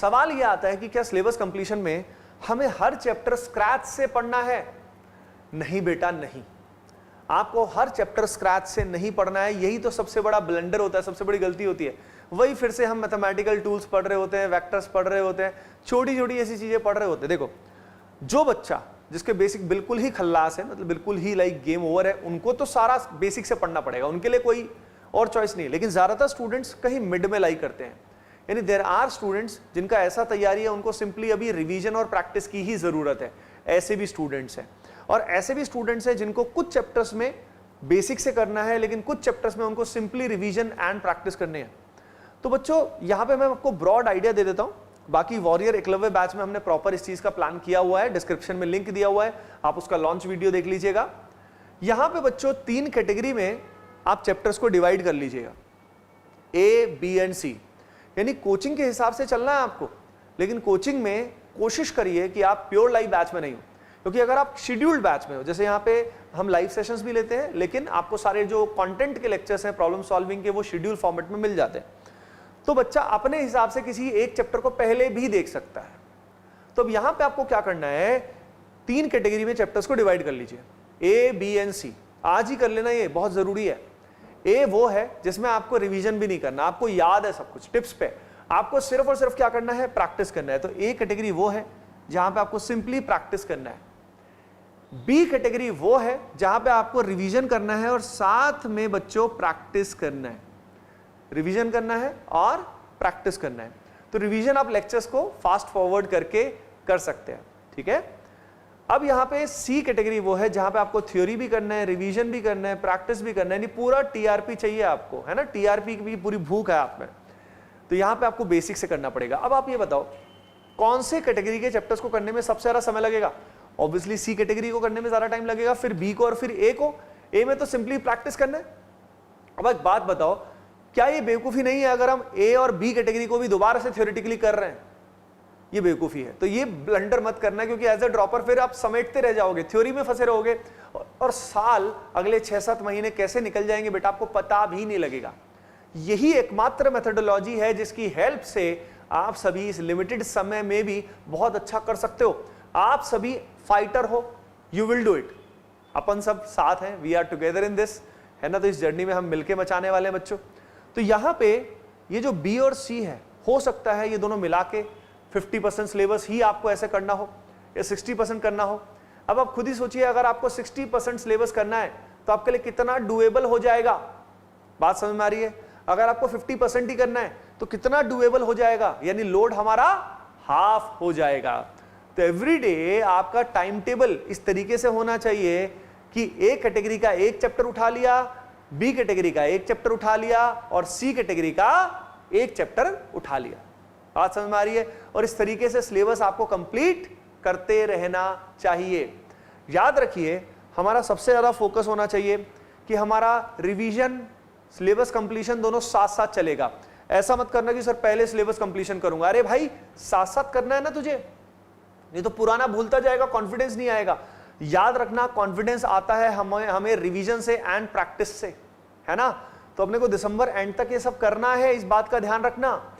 सवाल यह आता है कि क्या सिलेबस कंप्लीशन में हमें हर चैप्टर स्क्रैच से पढ़ना है? नहीं बेटा नहीं, आपको हर चैप्टर स्क्रैच से नहीं पढ़ना है। यही तो सबसे बड़ा ब्लंडर होता है, सबसे बड़ी गलती होती है। वही फिर से हम मैथमेटिकल टूल्स पढ़ रहे होते हैं, वेक्टर्स पढ़ रहे होते हैं, छोटी छोटी ऐसी चीजें पढ़ रहे होते हैं। देखो, जो बच्चा जिसके बेसिक बिल्कुल ही खल्लास है, मतलब बिल्कुल ही लाइक गेम ओवर है, उनको तो सारा बेसिक से पढ़ना पड़ेगा, उनके लिए कोई और चॉइस नहीं है। लेकिन ज्यादातर स्टूडेंट्स कहीं मिड में लाई करते हैं, यानी देयर आर स्टूडेंट्स जिनका ऐसा तैयारी है, उनको सिंपली अभी रिवीजन और प्रैक्टिस की ही जरूरत है। ऐसे भी स्टूडेंट्स हैं, और ऐसे भी स्टूडेंट्स हैं जिनको कुछ चैप्टर्स में बेसिक से करना है, लेकिन कुछ चैप्टर्स में उनको सिंपली रिवीजन एंड प्रैक्टिस करनी है। तो बच्चों, यहां पे मैं आपको ब्रॉड आइडिया दे देता हूं। बाकी वॉरियर एकलव्य बैच में हमने प्रॉपर इस चीज का प्लान किया हुआ है, डिस्क्रिप्शन में लिंक दिया हुआ है, आप उसका लॉन्च वीडियो देख लीजिएगा। यहां पे बच्चों 3 कैटेगरी में आप चैप्टर्स को डिवाइड कर लीजिएगा, ए, बी एंड सी। यानी कोचिंग के हिसाब से चलना है आपको, लेकिन कोचिंग में कोशिश करिए कि आप प्योर लाइव बैच में नहीं हो, क्योंकि अगर आप शेड्यूल्ड बैच में हो, जैसे यहाँ पे हम लाइव सेशंस भी लेते हैं, लेकिन आपको सारे जो कंटेंट के लेक्चर्स हैं प्रॉब्लम सॉल्विंग के, वो शेड्यूल फॉर्मेट में मिल जाते हैं, तो बच्चा अपने हिसाब से किसी एक चैप्टर को पहले भी देख सकता है। तो अब यहाँ पे आपको क्या करना है, 3 कैटेगरी में चैप्टर्स को डिवाइड कर लीजिए, ए, बी एंड सी। आज ही कर लेना, ये बहुत जरूरी है। ए वो है जिसमें आपको रिवीजन भी नहीं करना, आपको याद है सब कुछ टिप्स पे, आपको सिर्फ और सिर्फ क्या करना है, प्रैक्टिस करना है। तो ए कैटेगरी वो है जहां पे आपको सिंपली प्रैक्टिस करना है। बी कैटेगरी वो है जहां पे आपको रिवीजन करना है और साथ में बच्चों प्रैक्टिस करना है, रिवीजन करना है और प्रैक्टिस करना है। तो रिवीजन आप लेक्चर्स को फास्ट फॉरवर्ड करके कर सकते हैं, ठीक है। अब यहाँ पे सी कैटेगरी वो है जहां पे आपको थ्योरी भी करना है, रिवीजन भी करना है, प्रैक्टिस भी करना है, यानी पूरा टीआरपी चाहिए आपको, है ना, टीआरपी की भी पूरी भूख है आप में। तो यहाँ पे आपको बेसिक से करना पड़ेगा। अब आप ये बताओ, कौन से कैटेगरी के चैप्टर्स को करने में सबसे ज्यादा समय लगेगा? ऑब्वियसली सी कैटेगरी को करने में ज्यादा टाइम लगेगा, फिर बी को और फिर ए को। ए में तो सिंपली प्रैक्टिस करना है। अब एक बात बताओ, क्या ये बेवकूफी नहीं है अगर हम ए और बी कैटेगरी को भी दोबारा से थ्योरेटिकली कर रहे हैं? ये बेवकूफी है। तो ये ब्लंडर मत करना, क्योंकि एज अ ड्रॉपर फिर आप समेटते रह जाओगे, थ्योरी में फंसे रहोगे, और साल अगले 6-7 महीने कैसे निकल जाएंगे बेटा आपको पता भी नहीं लगेगा। यही एकमात्र मेथोडोलॉजी है जिसकी हेल्प से आप सभी इस लिमिटेड समय में भी बहुत अच्छा कर सकते हो। आप सभी फाइटर हो, यू विल डू इट। अपन सब साथ हैं, we are together in this, है ना। तो इस जर्नी में हम मिलके मचाने वाले हैं बच्चों। तो यहां पे ये जो बी और सी है, हो सकता है ये दोनों मिला के 50% सिलेबस ही आपको ऐसे करना हो या 60% करना हो। अब आप खुद ही सोचिए, अगर आपको 60% सिलेबस करना है तो आपके लिए कितना डुएबल हो जाएगा। बात समझ में आ रही है? अगर आपको 50% ही करना है तो कितना डुएबल हो जाएगा, यानी लोड हमारा हाफ हो जाएगा। तो एवरीडे आपका टाइम टेबल इस तरीके से होना चाहिए कि ए कैटेगरी का एक चैप्टर उठा लिया, बी कैटेगरी का एक चैप्टर उठा लिया और सी कैटेगरी का एक चैप्टर उठा लिया। बात समझ में आ रही है? और इस तरीके से सिलेबस आपको कंप्लीट करते रहना चाहिए। याद रखिए, हमारा सबसे ज्यादा फोकस होना चाहिए कि हमारा रिवीजन सिलेबस कंप्लीशन दोनों साथ साथ चलेगा। ऐसा मत करना कि सर पहले सिलेबस कंप्लीशन करूंगा। अरे भाई, साथ साथ करना है ना तुझे, नहीं तो पुराना भूलता जाएगा, कॉन्फिडेंस नहीं आएगा। याद रखना, कॉन्फिडेंस आता है हमें रिवीजन से एंड प्रैक्टिस से, है ना। तो अपने को दिसंबर एंड तक ये सब करना है, इस बात का ध्यान रखना।